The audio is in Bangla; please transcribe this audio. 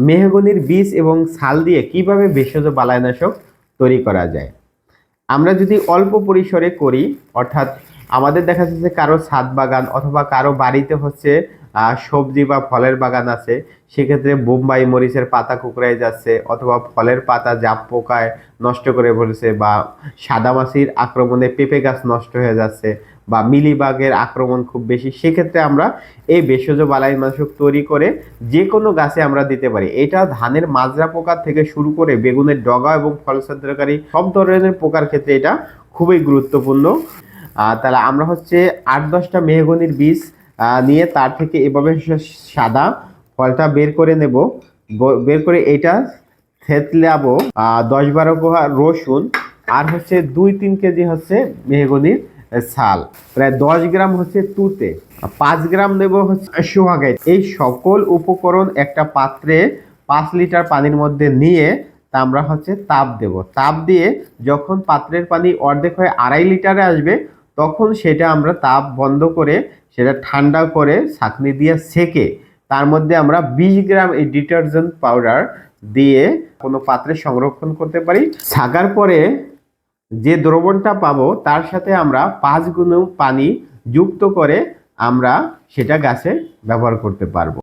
মেহগনির বীজ এবং ছাল দিয়ে কিভাবে ভেষজ বালাইনাশক তৈরি করা যায়। আমরা যদি অল্প পরিসরে করি, অর্থাৎ আমাদের দেখা যাচ্ছে কারো ছাদ বাগান অথবা কারো বাড়িতে হচ্ছে সবজি বা ফলের বাগান আছে, সেক্ষেত্রে বোম্বাই মরিচের পাতা কুকড়ায় যাচ্ছে, অথবা ফলের পাতা জাপ পোকায় নষ্ট করে ফেলেছে, বা সাদামাছির আক্রমণে পেঁপে গাছ নষ্ট হয়ে যাচ্ছে, বা মিলিবাগের আক্রমণ খুব বেশি, সেক্ষেত্রে আমরা এই ভেষজ বালাইনাশক তৈরি করে যে কোনো গাছে আমরা দিতে পারি। এটা ধানের মাজরা পোকা থেকে শুরু করে বেগুনের ডগা এবং ফল ছিদ্রকারী সব ধরনের পোকার ক্ষেত্রে এটা খুবই গুরুত্বপূর্ণ। তাহলে আমরা হচ্ছে 8-10টা মেহগনির বীজ নিয়ে তার থেকে এভাবে সাদা ফলটা বের করে নেব। বের করে এটা থেতলাবো। 10-12 কোয়া রসুন, আর হচ্ছে 2-3 কেজি হচ্ছে মেহগনির ছাল, প্রায় 10 গ্রাম হচ্ছে তুতে, 5 গ্রাম নেব হচ্ছে সোহাগাই। এই সকল উপকরণ একটা পাত্রে 5 লিটার পানির মধ্যে নিয়ে তা আমরা হচ্ছে তাপ দেব। তাপ দিয়ে যখন পাত্রের পানি অর্ধেক হয়ে 2.5 লিটারে আসবে, তখন সেটা আমরা তাপ বন্ধ করে সেটা ঠান্ডা করে ছাঁকনি দিয়ে সেকে তার মধ্যে আমরা 20 গ্রাম এই ডিটারজেন্ট পাউডার দিয়ে কোনো পাত্রে সংরক্ষণ করতে পারি। ছাকার পরে যে দ্রবণটা পাবো তার সাথে আমরা 5 গুণ পানি যুক্ত করে আমরা সেটা গাছে ব্যবহার করতে পারবো।